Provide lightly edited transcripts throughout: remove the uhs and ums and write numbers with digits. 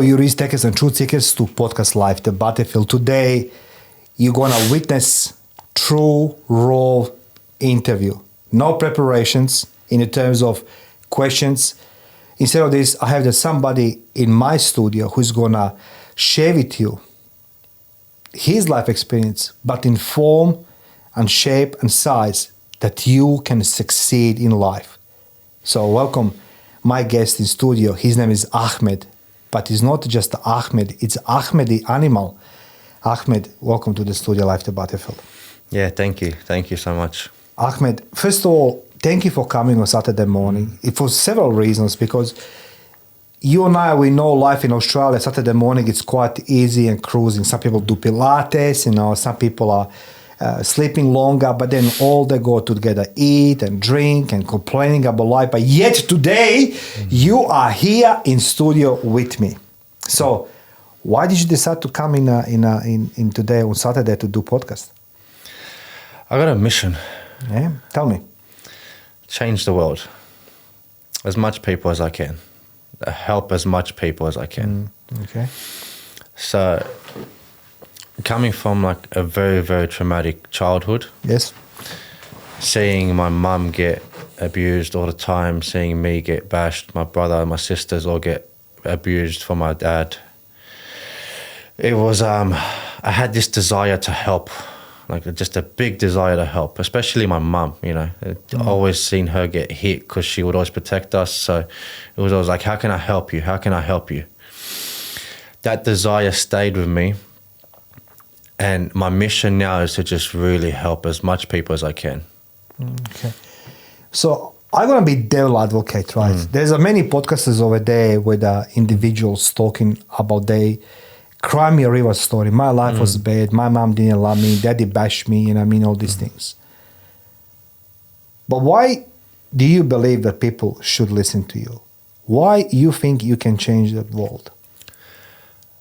you reach Takers and Truth Seekers to Podcast Life, the battlefield. Today, you're going to witness true, raw interview. No preparations in terms of questions. Instead of this, I have somebody in my studio who's going to share with you his life experience, but in form and shape and size that you can succeed in life. So welcome my guest in studio. His name is Ahmed, but it's not just Ahmed, it's Ahmed the animal. Ahmed, welcome to the Studio Life, the Battlefield. Yeah, thank you. Thank you so much. Ahmed, first of all, thank you for coming on Saturday morning. For several reasons, because you and I, we know life in Australia. Saturday morning, it's quite easy and cruising. Some people do Pilates, some people are sleeping longer, but then all they go together, eat and drink and complaining about life. But yet today, you are here in studio with me. So why did you decide to come in today on Saturday to do podcast? I got a mission. Yeah, tell me. Change the world. As much people as I can. Help as much people as I can. Okay. So, coming from like a very, very traumatic childhood. Yes. Seeing my mum get abused all the time, seeing me get bashed, my brother and my sisters all get abused from my dad. It was, I had this desire to help, like just a big desire to help, especially my mum, always seen her get hit because she would always protect us. So it was always like, how can I help you? How can I help you? That desire stayed with me. And my mission now is to just really help as much people as I can. Okay. So I'm going to be devil advocate, right? There's many podcasters over there with individuals talking about their cry me a river story. My life was bad. My mom didn't love me. Daddy bashed me, all these things. But why do you believe that people should listen to you? Why you think you can change the world?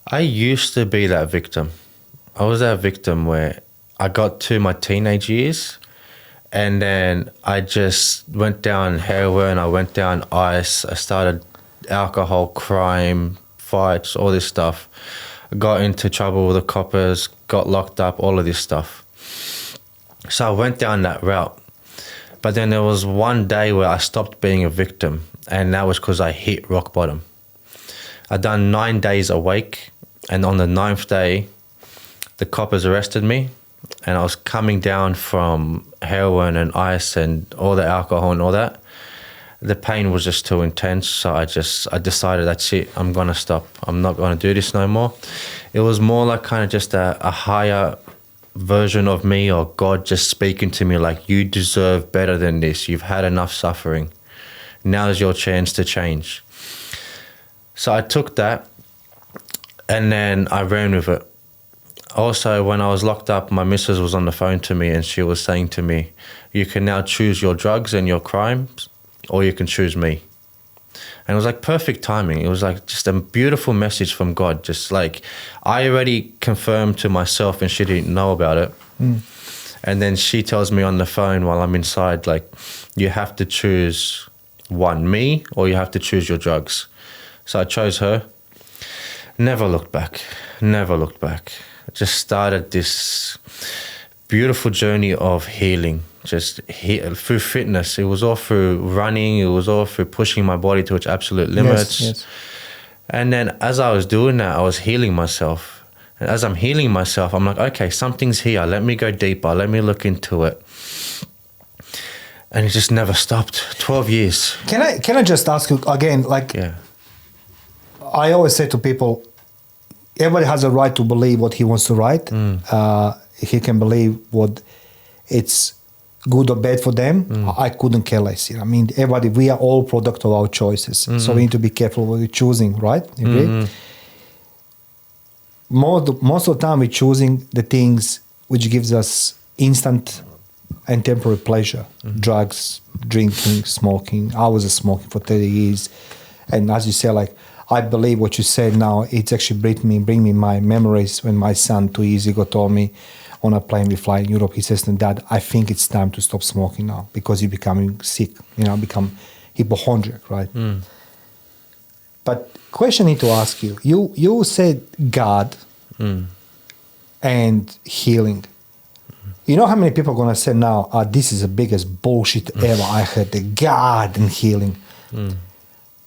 I used to be that victim. I was that victim where I got to my teenage years and then I just went down heroin, I went down ice, I started alcohol, crime, fights, all this stuff. I got into trouble with the coppers, got locked up, all of this stuff. So I went down that route. But then there was one day where I stopped being a victim, and that was because I hit rock bottom. I done 9 days awake, and on the 9th day, the coppers arrested me, and I was coming down from heroin and ice and all the alcohol and all that. The pain was just too intense, so I decided that's it, I'm going to stop. I'm not going to do this no more. It was more like kind of just a higher version of me, or God just speaking to me like, you deserve better than this. You've had enough suffering. Now's your chance to change. So I took that, and then I ran with it. Also, when I was locked up, my missus was on the phone to me, and she was saying to me, you can now choose your drugs and your crimes, or you can choose me. And it was like perfect timing. It was like just a beautiful message from God. Just like I already confirmed to myself and she didn't know about it. And then she tells me on the phone while I'm inside, like, you have to choose one, me, or you have to choose your drugs. So I chose her. Never looked back. Never looked back. I just started this beautiful journey of healing. Just through fitness. It was all through running. It was all through pushing my body to its absolute limits. Yes. And then as I was doing that, I was healing myself. And as I'm healing myself, I'm like, okay, something's here. Let me go deeper. Let me look into it. And it just never stopped. 12 years. Can I just ask you again, like, Yeah. I always say to people, everybody has a right to believe what he wants to write. He can believe what it's good or bad for them. I couldn't care less. Everybody, we are all product of our choices. So we need to be careful what we're choosing, right? You agree? Most of the time we're choosing the things which gives us instant and temporary pleasure. Drugs, drinking, smoking. I was smoking for 30 years. And as you say, like, I believe what you said now, it's actually bring me my memories when my son 2 years ago told me on a plane we fly in Europe, he says to Dad, I think it's time to stop smoking now because you're becoming sick, become hypochondriac, right? But question I need to ask you. You said God and healing. You know how many people are going to say now, this is the biggest bullshit ever I heard, the God and healing.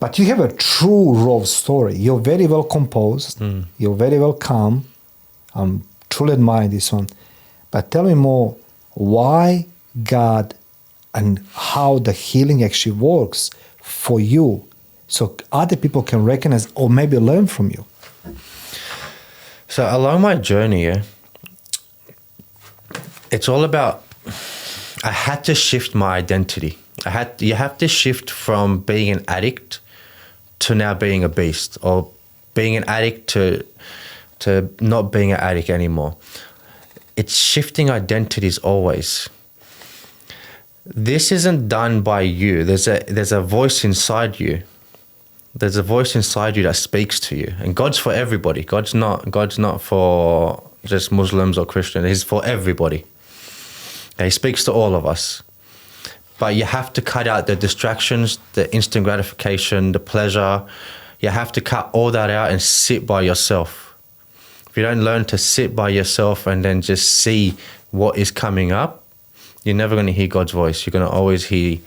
But you have a true raw story. You're very well composed. You're very well calm. I'm truly admiring this one. But tell me more, why God and how the healing actually works for you so other people can recognize or maybe learn from you. So along my journey, it's all about, I had to shift my identity. You have to shift from being an addict to now being a beast, or being an addict to not being an addict anymore. It's shifting identities always. This isn't done by you. There's a voice inside you. There's a voice inside you that speaks to you, and God's for everybody. God's not for just Muslims or Christians. He's for everybody. He speaks to all of us. But you have to cut out the distractions, the instant gratification, the pleasure. You have to cut all that out and sit by yourself. If you don't learn to sit by yourself and then just see what is coming up, you're never going to hear God's voice. You're going to always hear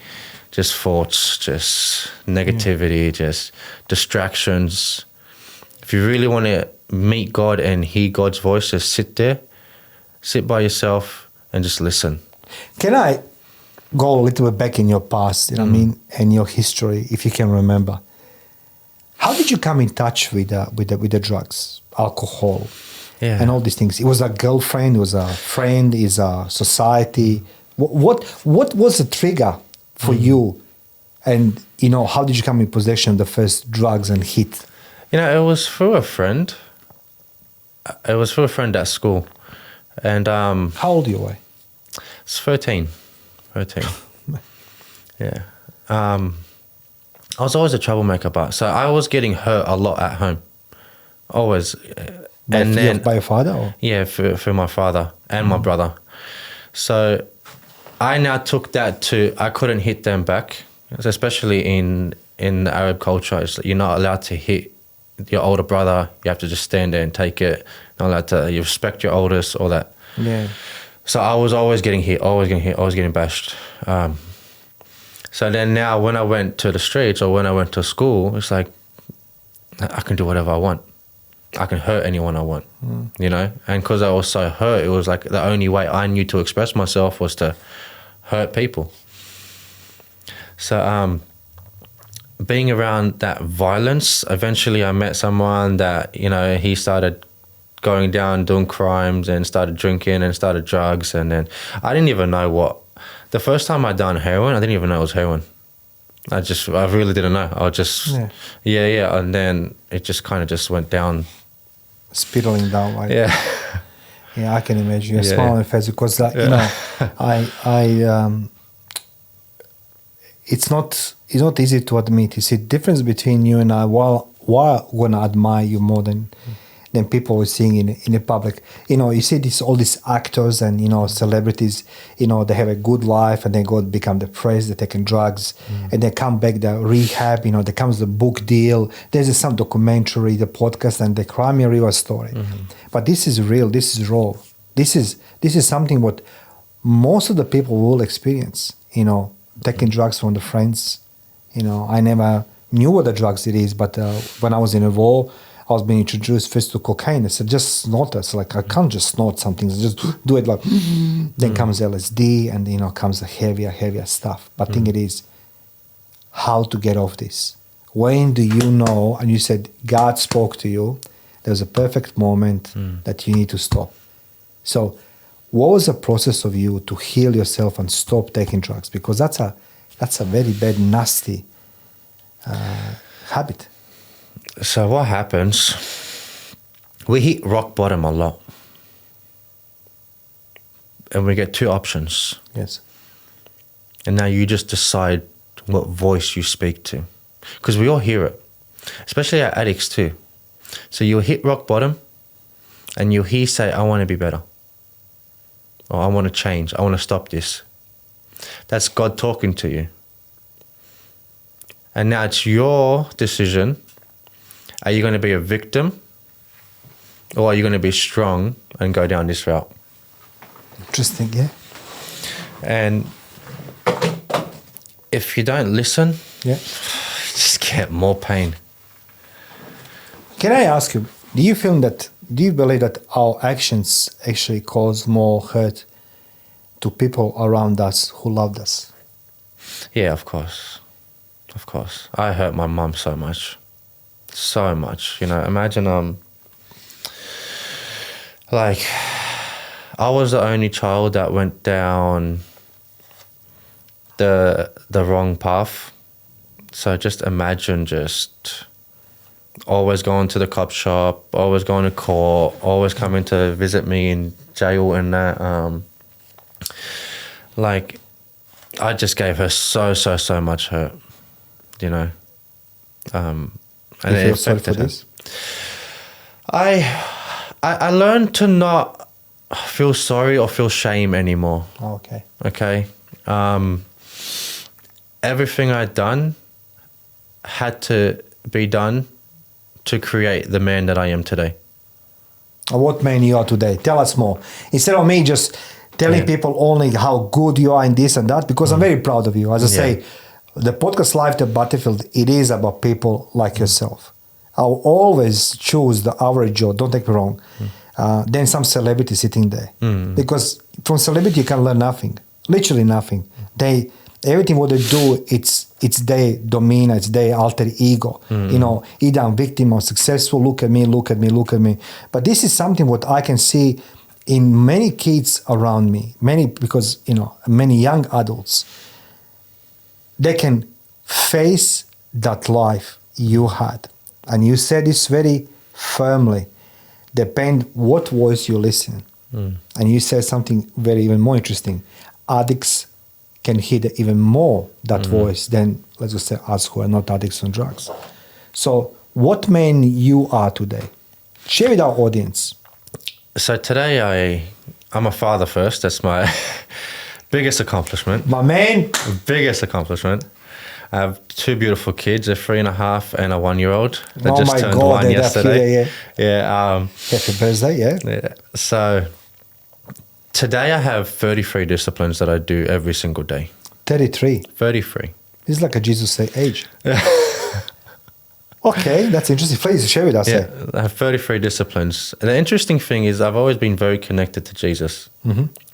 just thoughts, just negativity, just distractions. If you really want to meet God and hear God's voice, just sit there, sit by yourself and just listen. Can I go a little bit back in your past, you know what I mean, and your history, if you can remember? How did you come in touch with the drugs, alcohol, and all these things? It was a girlfriend, it was a friend, is a society. What was the trigger for you? And, you know, how did you come in possession of the first drugs and hit? You know, it was through a friend. It was through a friend at school. And how old you were? It's 13. Yeah. I was always a troublemaker, but so I was getting hurt a lot at home. Always. By your father? Or? Yeah, for my father and my brother. So I now took that to, I couldn't hit them back, especially in the Arab culture. It's, you're not allowed to hit your older brother. You have to just stand there and take it. Not allowed to, you respect your eldest, all that. Yeah. So I was always getting hit, always getting bashed. So then now when I went to the streets or when I went to school, it's like, I can do whatever I want. I can hurt anyone I want, you know? And because I was so hurt, it was like the only way I knew to express myself was to hurt people. So being around that violence, eventually I met someone that, you know, he started going down, doing crimes and started drinking and started drugs. And then I didn't even know what, the first time I done heroin, I didn't even know it was heroin. I really didn't know. I just, yeah. And then it just kind of just went down. Spiraling down, like. Yeah. Yeah, I can imagine. You're smiling on your face because, you know, it's not easy to admit. You see, the difference between you and I, while I'm going to admire you more than people we're seeing in the public. You know, you see all these actors and, you know, celebrities, you know, they have a good life and they become depressed, they're taking drugs and they come back, the rehab, you know, there comes the book deal, there's some documentary, the podcast and the crime real story. But this is real, this is raw. This is something what most of the people will experience, you know, taking drugs from the friends. You know, I never knew what the drugs it is, but when I was in a war, I was being introduced first to cocaine. I said, just snort it. So like, I can't just snort something. Just do it like, then comes LSD and, you know, comes the heavier stuff. But I think it is how to get off this. When do you know, and you said God spoke to you, there was a perfect moment that you need to stop. So what was the process of you to heal yourself and stop taking drugs? Because that's a very bad, nasty habit. So what happens, we hit rock bottom a lot. And we get two options. Yes. And now you just decide what voice you speak to. Because we all hear it, especially our addicts too. So you'll hit rock bottom and you'll hear say, I want to be better. Or I want to change. I want to stop this. That's God talking to you. And now it's your decision Are you going to be a victim, or are you going to be strong and go down this route? Interesting, yeah. And if you don't listen, Yeah. you just get more pain. Can I ask you, do you believe that our actions actually cause more hurt to people around us who loved us? Yeah, of course. Of course. I hurt my mum so much. So much. You know, imagine like I was the only child that went down the wrong path. So just imagine just always going to the cop shop, always going to court, always coming to visit me in jail and that. Like, I just gave her so much hurt, you know. And You feel sorry for her. this? I learned to not feel sorry or feel shame anymore. Oh, okay. Okay. Everything I'd done had to be done to create the man that I am today. What man you are today? Tell us more. Instead of me just telling people only how good you are in this and that, because I'm very proud of you. As I say, the podcast Life, the Battlefield, it is about people like yourself. I'll always choose the average Joe, don't take me wrong, than some celebrity sitting there. Because from celebrity you can learn nothing, literally nothing. Everything what they do, it's their demeanor, it's their alter ego. You know, either I'm victim or successful, look at me. But this is something what I can see in many kids around me, because, you know, many young adults, they can face that life you had. And you said this very firmly, depend what voice you listen. And you said something even more interesting. Addicts can hear even more that voice than, let's just say, us who are not addicts on drugs. So what man you are today? Share with our audience. So today I'm a father first. That's my biggest accomplishment. My man. Biggest accomplishment. I have two beautiful kids, a 3.5 and a 1-year-old. They Oh just my turned God, 1 yesterday. Yeah. Happy birthday, Yeah. So today I have 33 disciplines that I do every single day. 33. 33. It's like a Jesus say age. Okay, that's interesting. Please share with us. Yeah, I have 33 disciplines. And the interesting thing is I've always been very connected to Jesus.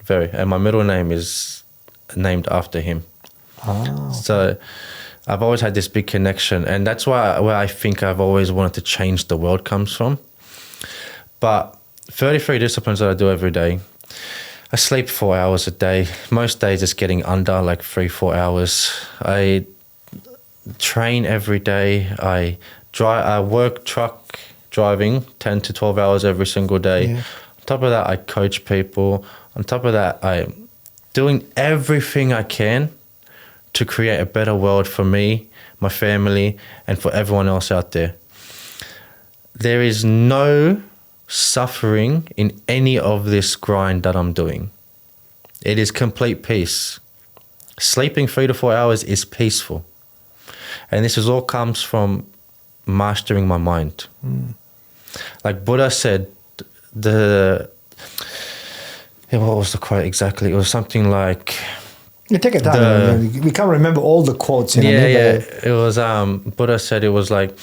Very. And my middle name is named after him. Ah. So I've always had this big connection. And that's where I think I've always wanted to change the world comes from. But 33 disciplines that I do every day. I sleep 4 hours a day. Most days it's getting under like 3-4 hours. I train every day. I work truck driving 10 to 12 hours every single day. Yeah. On top of that, I coach people. On top of that, I'm doing everything I can to create a better world for me, my family, and for everyone else out there. There is no suffering in any of this grind that I'm doing. It is complete peace. Sleeping 3 to 4 hours is peaceful. And this all comes from mastering my mind. Like Buddha said, what was the quote exactly? It was something like... You take it down. We can't remember all the quotes. You know, It was, Buddha said it was like,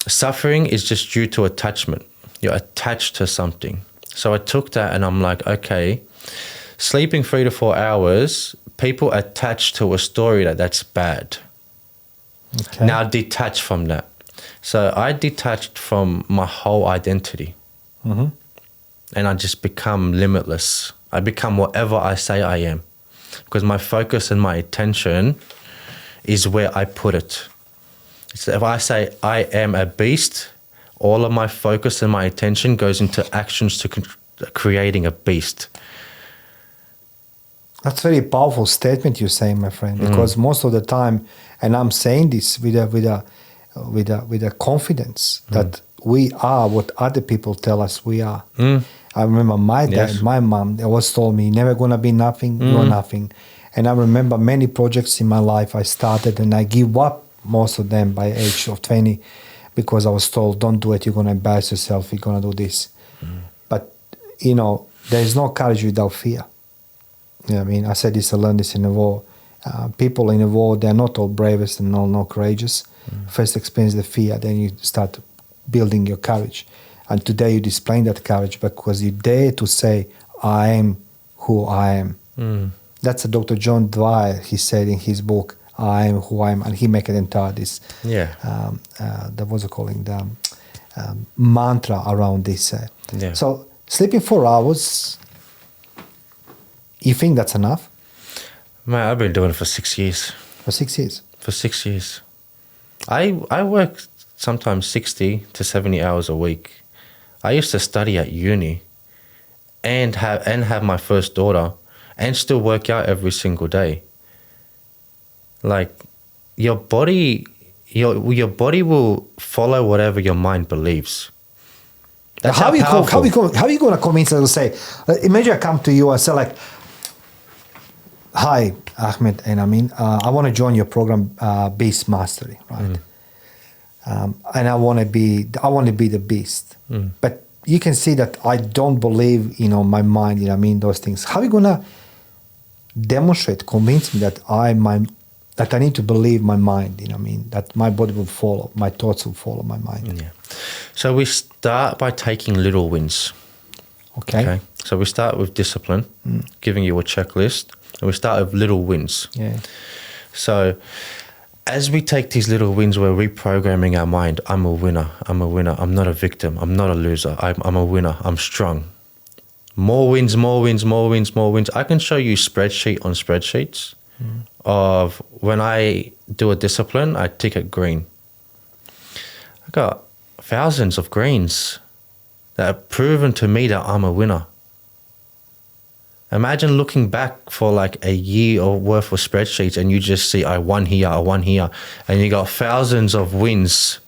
suffering is just due to attachment. You're attached to something. So I took that and I'm like, okay, sleeping 3 to 4 hours, people attach to a story that's bad. Okay. Now detach from that. So I detached from my whole identity. And I just become limitless. I become whatever I say I am. Because my focus and my attention is where I put it. So if I say I am a beast, all of my focus and my attention goes into actions to creating a beast. That's a very powerful statement you're saying, my friend, because most of the time, and I'm saying this with a confidence that we are what other people tell us we are. I remember my dad, my mom, they always told me, never gonna be nothing, you're nothing. And I remember many projects in my life I started and I give up most of them by age of 20 because I was told, don't do it, you're going to embarrass yourself, you're going to do this. But, you know, there is no courage without fear. You know what I mean? I said this, I learned this in the war. People in the war, they're not all bravest and all not courageous. First experience the fear, then you start building your courage. And today you're displaying that courage because you dare to say, I am who I am. That's a Dr. John Dwyer, he said in his book, I am who I am, and he make it entire this, that was calling the mantra around this. So sleeping 4 hours, you think that's enough? Man, I've been doing it for 6 years. For 6 years? For 6 years. I work sometimes 60 to 70 hours a week. I used to study at uni and have my first daughter and still work out every single day. Like, your body will follow whatever your mind believes. That's how are you going to convince them to say, imagine I come to you and say like, hi, Ahmed and Amin, I want to join your program, Beast Mastery, right? And I want to be the beast. But you can see that I don't believe, my mind, those things. How are you going to demonstrate, convince me that I need to believe my mind, that my body will follow, my thoughts will follow my mind? Yeah. So we start by taking little wins. Okay. So we start with discipline, giving you a checklist, and we start with little wins. Yeah. So as we take these little wins, we're reprogramming our mind. I'm a winner. I'm a winner. I'm not a victim. I'm not a loser. I'm a winner. I'm strong. More wins, more wins, more wins, more wins. I can show you spreadsheet on spreadsheets of when I do a discipline, I tick it green. I got thousands of greens that have proven to me that I'm a winner. Imagine looking back for like a year or worth of spreadsheets and you just see I won here, and you got thousands of wins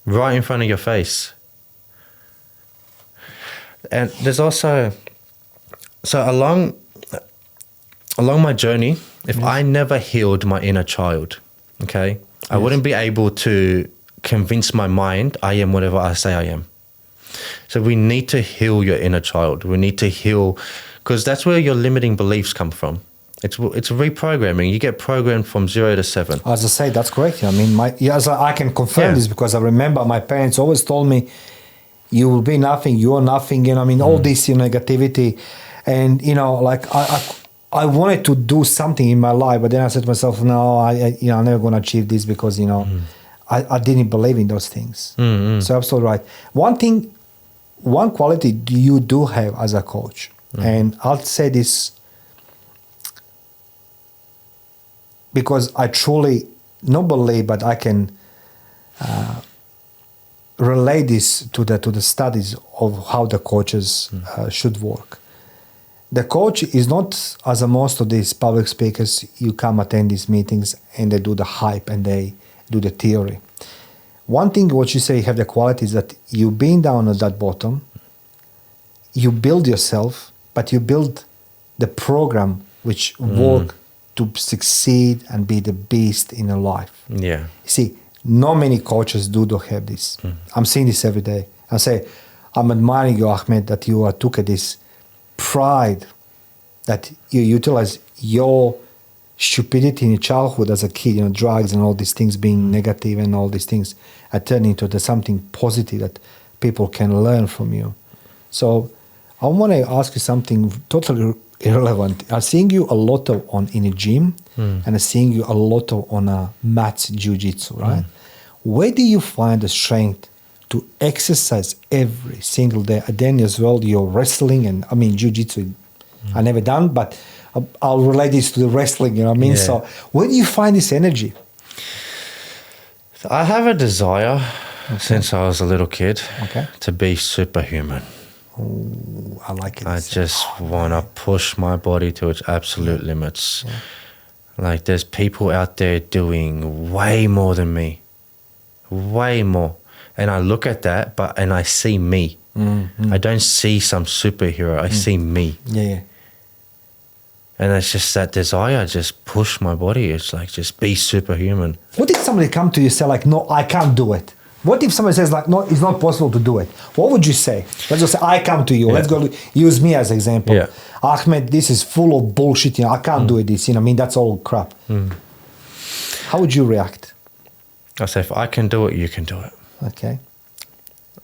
right in front of your face. And there's also, so along my journey, if I never healed my inner child, okay, I wouldn't be able to convince my mind I am whatever I say I am. So we need to heal your inner child. We need to heal, because that's where your limiting beliefs come from. It's reprogramming. You get programmed from 0 to 7. As I say, that's correct. I can confirm this because I remember my parents always told me, you will be nothing, you are nothing, all this negativity. And, I wanted to do something in my life, but then I said to myself, no, I'm never going to achieve this because, I didn't believe in those things. So absolutely right. One quality you do have as a coach, and I'll say this because I truly not believe, but I can relate this to the studies of how the coaches should work. The coach is not, as most of these public speakers, you come attend these meetings and they do the hype and they do the theory. One thing what you say have the quality is that you being down at that bottom, you build yourself, but you build the program which work to succeed and be the beast in your life. Yeah. You see, not many coaches do have this. I'm seeing this every day. I say, I'm admiring you, Ahmed, that you took this pride, that you utilize your stupidity in your childhood as a kid, drugs and all these things being negative and all these things are turning into something positive that people can learn from you. So I want to ask you something totally irrelevant. I'm seeing you a lot in a gym and I'm seeing you a lot on mats jiu-jitsu, right? Where do you find the strength to exercise every single day? And then as well, you're wrestling and jiu-jitsu I never done, but I'll relate this to the wrestling, Yeah. So where do you find this energy? I have a desire since I was a little kid to be superhuman. Oh, I like it. I just want to push my body to its absolute limits. Yeah. Like there's people out there doing way more than me. Way more. And I look at that and I see me. I don't see some superhero. I see me. Yeah. And it's just that desire just push my body. It's like, just be superhuman. What if somebody come to you and say like, no, I can't do it? What if somebody says like, no, it's not possible to do it? What would you say? Let's just say, I come to you. Let's go use me as an example. Yeah. Ahmed, this is full of bullshit. I can't do it. This, I mean, that's all crap. How would you react? I say, if I can do it, you can do it. Okay.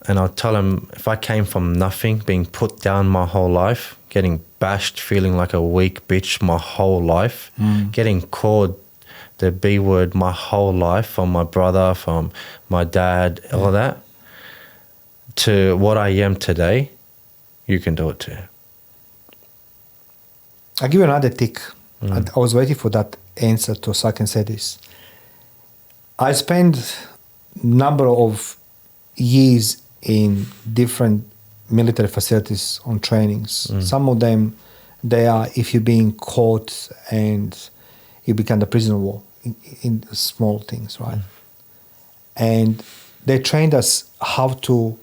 And I'll tell him, if I came from nothing, being put down my whole life, getting bashed, feeling like a weak bitch my whole life, getting called the B word my whole life from my brother, from my dad, all that, to what I am today, you can do it too. I'll give you another tick. I was waiting for that answer so I can say this. I spent number of years in different military facilities on trainings. Some of them, they are if you're being caught and you become the prisoner of war in small things, right? And they trained us how to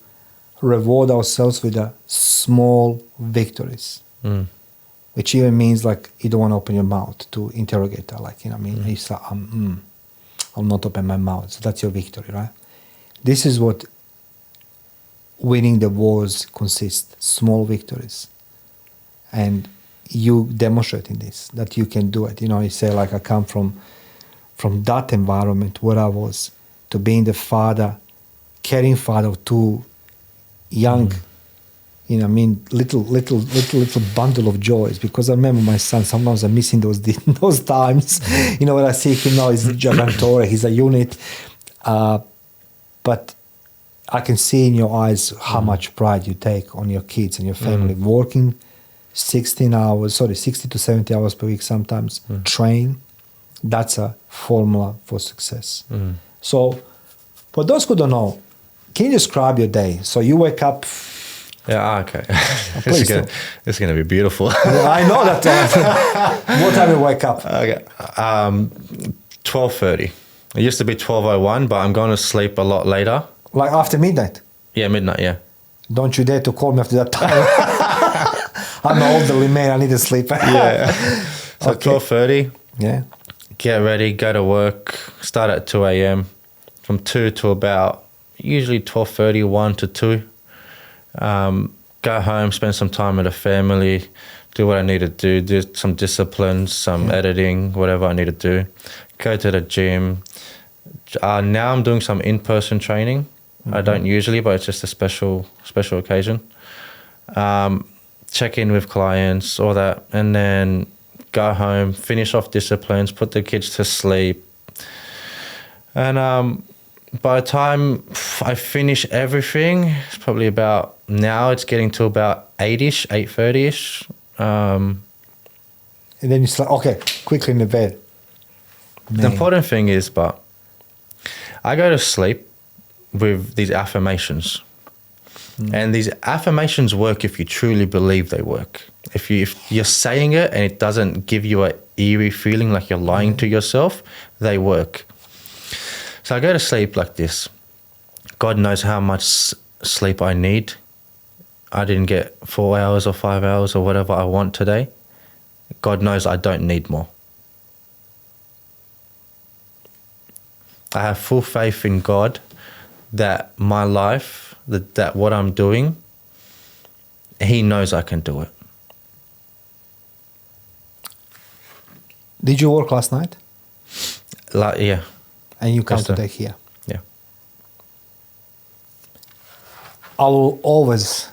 reward ourselves with the small victories, which even means like you don't want to open your mouth to interrogate her, like, I mean, it's like, I'll not open my mouth. So that's your victory, right? This is what winning the wars consists, small victories. And you demonstrating this, that you can do it. You say like, I come from that environment where I was to being the father, caring father of two young, little bundle of joys. Because I remember my son, sometimes I'm missing those times. When I see him now, he's a gigantor, he's a unit. But I can see in your eyes how much pride you take on your kids and your family, working 60 to 70 hours per week sometimes, train. That's a formula for success. So for those who don't know, can you describe your day? So you wake up. Yeah, okay. This is going to be beautiful. I know that. What time you wake up? Okay. 12:30. It used to be 12:01, but I'm going to sleep a lot later. Like after midnight? Yeah, midnight, yeah. Don't you dare to call me after that time. I'm an elderly man. I need to sleep. Yeah. So Okay. 12:30. Yeah. Get ready, go to work, start at 2 a.m. From 2 to about usually 12:30, 1 to 2. Go home, spend some time with the family, do what I need to do some disciplines, some editing, whatever I need to do. Go to the gym. Now I'm doing some in-person training. I don't usually, but it's just a special occasion. Check in with clients, all that, and then go home, finish off disciplines, put the kids to sleep. And by the time I finish everything, it's probably about, now it's getting to about 8-ish, 8:30-ish. And then you start, okay, quickly in the bed. The important thing is, but I go to sleep with these affirmations. And these affirmations work if you truly believe they work. If you're saying it and it doesn't give you an eerie feeling like you're lying to yourself, they work. So I go to sleep like this. God knows how much sleep I need. I didn't get 4 hours or 5 hours or whatever I want today. God knows I don't need more. I have full faith in God that my life, that what I'm doing, He knows I can do it. Did you work last night? Yeah. And you come Yes, sir. today here. Yeah. I will always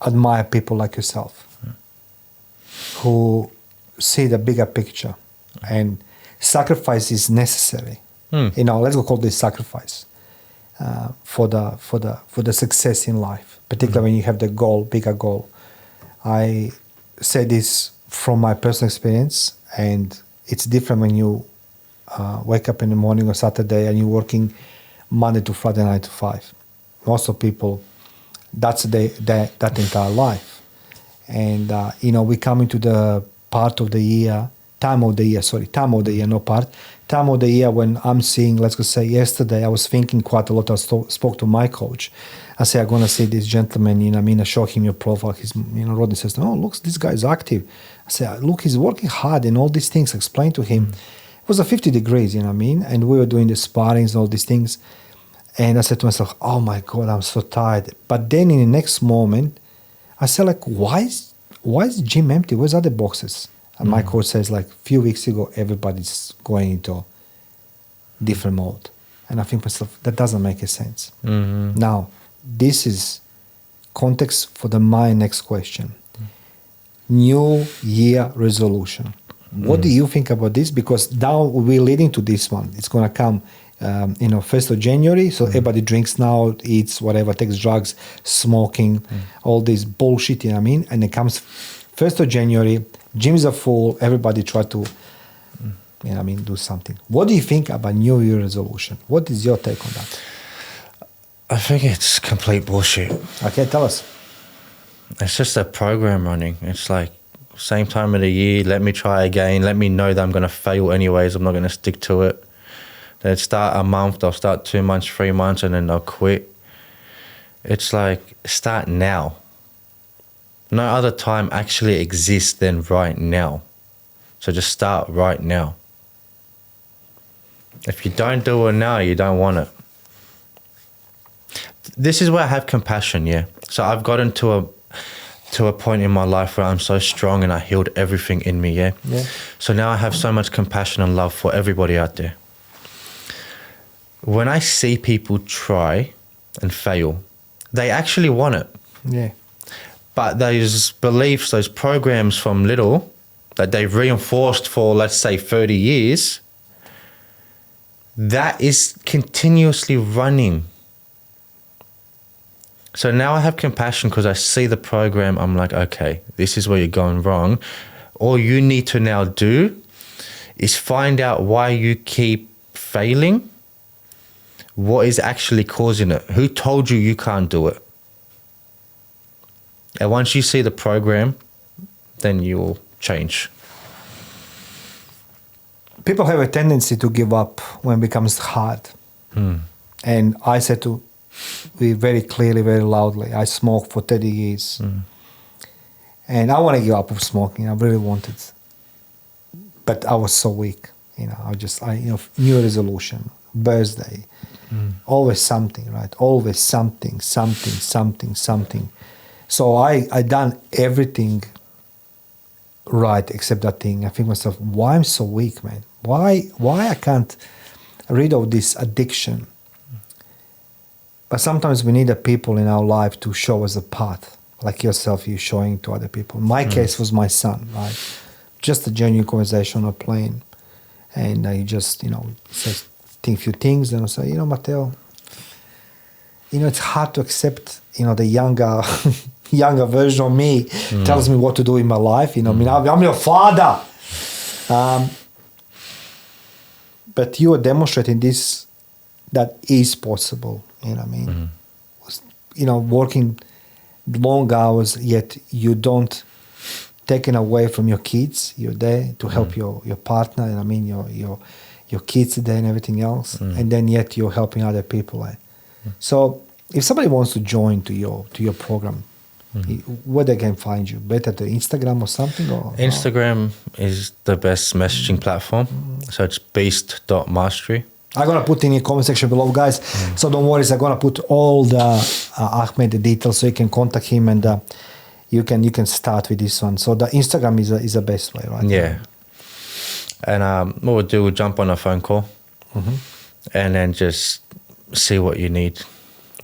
admire people like yourself who see the bigger picture, and sacrifice is necessary. Let's go call this sacrifice for the success in life, particularly when you have the goal, bigger goal. I say this from my personal experience, and it's different when you wake up in the morning or Saturday and you're working Monday to Friday, 9 to 5. Most of people, that's that entire life. And, we come into the time of the year, when I'm seeing, let's go say yesterday, I was thinking quite a lot. I spoke to my coach. I say, I'm going to see this gentleman, you know what I mean? I show him your profile. He's, you know, Rodney says, oh, look, this guy is active. I say, look, he's working hard and all these things. I explained to him. It was a 50 degrees, you know what I mean? And we were doing the sparrings and all these things. And I said to myself, oh my God, I'm so tired. But then in the next moment, I said, like, why is the gym empty? Where's other boxes? And my coach says, like, a few weeks ago, everybody's going into different mode. And I think myself, that doesn't make a sense. Now, this is context for my next question. New Year resolution. What do you think about this? Because now we're leading to this one. It's going to come, 1st of January. So everybody drinks now, eats whatever, takes drugs, smoking, all this bullshit, you know what I mean? And it comes 1st of January, gyms are full, everybody try to, you know what I mean, do something. What do you think about New Year resolution? What is your take on that? I think it's complete bullshit. Okay, tell us. It's just a program running. It's like, same time of the year, let me try again. Let me know that I'm going to fail anyways. I'm not going to stick to it. Then start a month, they'll start 2 months, 3 months, and then they'll quit. It's like, start now. No other time actually exists than right now. So just start right now. If you don't do it now, you don't want it. This is where I have compassion, yeah. So I've gotten to a point in my life where I'm so strong and I healed everything in me, yeah. So now I have so much compassion and love for everybody out there. When I see people try and fail, they actually want it. Yeah. But those beliefs, those programs from little that they've reinforced for, let's say, 30 years, that is continuously running. So now I have compassion because I see the program. I'm like, okay, this is where you're going wrong. All you need to now do is find out why you keep failing. What is actually causing it? Who told you you can't do it? And once you see the program, then you will change. People have a tendency to give up when it becomes hard. And I said to be very clearly, very loudly, I smoked for 30 years. And I want to give up of smoking. I really wanted. But I was so weak. You know, new resolution, birthday, always something, right? Always something. So I done everything right except that thing. I think myself, why I'm so weak, man? Why I can't rid of this addiction? But sometimes we need the people in our life to show us the path, like yourself, you're showing to other people. My case was my son, right? Just a genuine conversation on a plane. And he just, says a few things, and I say, Matteo, it's hard to accept, the younger version of me tells me what to do in my life. I'm your father. But you are demonstrating this, that is possible. You know what I mean? Working long hours, yet you don't taken away from your kids. You're there to help your partner. You know what I mean? Your kids there and everything else, and then yet you're helping other people. So if somebody wants to join to your program, where they can find you? Better to Instagram or something? Or Instagram is the best messaging platform. So it's beast.mastery. I'm going to put in the comment section below, guys. So don't worry, I'm going to put all the Ahmed the details so you can contact him, and you can start with this one. So the Instagram is the best way, right? Yeah. And what we'll do, we'll jump on a phone call and then just see what you need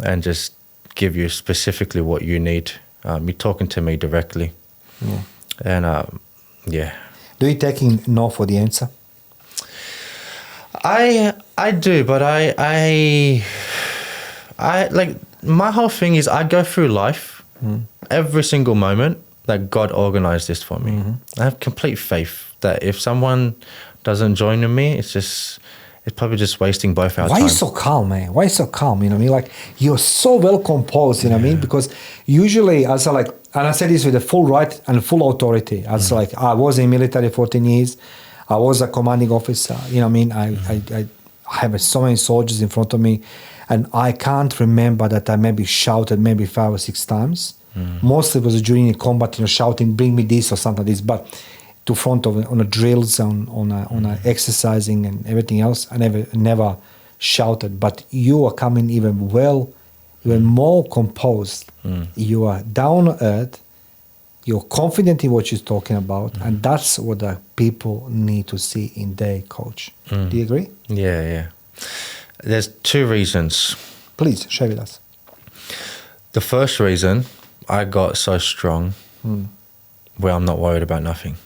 and just give you specifically what you need. You're talking to me directly. Yeah. And yeah. Do you take no for the answer? I do, but I like, my whole thing is I go through life every single moment that God organized this for me. I have complete faith that if someone doesn't join with me, it's probably just wasting both our time. Why are you so calm, man? Why are you so calm? You know what I mean? Like, you're so well composed, you know what I mean? Because usually, and I say this with a full right and full authority. I was in military 14 years. I was a commanding officer. You know what I mean? I have so many soldiers in front of me. And I can't remember that I maybe shouted maybe 5 or 6 times. Mostly it was during a combat, shouting, bring me this or something like this. But to front of on a drills, on a exercising and everything else, I never shouted. But you are coming even more composed. You are down to earth. You're confident in what you're talking about, and that's what the people need to see in their coach. Do you agree? Yeah. There's 2 reasons. Please share with us. The first reason, I got so strong where I'm not worried about nothing.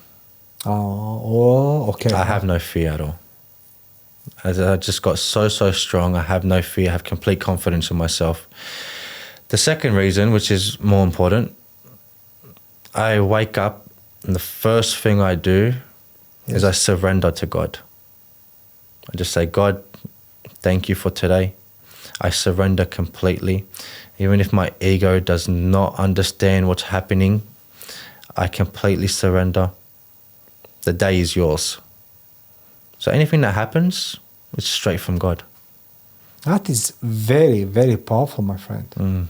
Oh, okay. I have no fear at all. As I just got so strong, I have no fear, I have complete confidence in myself. The second reason, which is more important, I wake up and the first thing I do is I surrender to God. I just say, God, thank you for today. I surrender completely. Even if my ego does not understand what's happening, I completely surrender. The day is yours. So anything that happens, it's straight from God. That is very, very powerful, my friend.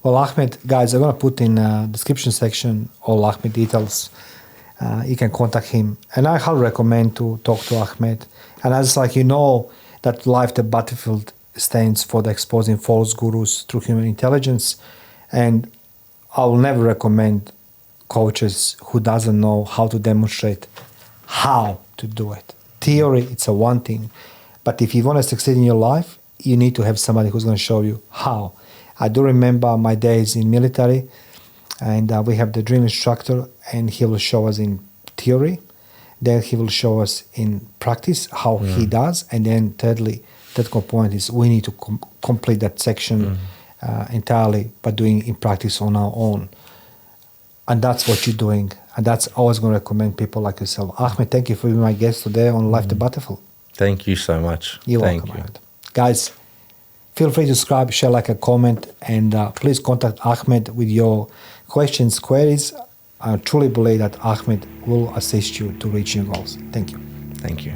Well, Ahmed, guys, I'm going to put in the description section all Ahmed details. You can contact him. And I highly recommend to talk to Ahmed. And as that Life the Battlefield stands for the exposing false gurus through human intelligence. And I will never recommend coaches who doesn't know how to demonstrate how to do it. Theory, it's a one thing. But if you want to succeed in your life, you need to have somebody who's going to show you how. I do remember my days in military, and we have the dream instructor, and he will show us in theory. Then he will show us in practice how he does. And then thirdly, third component is we need to complete that section entirely, but doing in practice on our own. And that's what you're doing. And that's always going to recommend people like yourself. Ahmed, thank you for being my guest today on Life the Battlefield. Thank you so much. You're Thank welcome, you. Ahmed. Guys, feel free to subscribe, share, like, a comment, and please contact Ahmed with your questions, queries. I truly believe that Ahmed will assist you to reach your goals. Thank you. Thank you.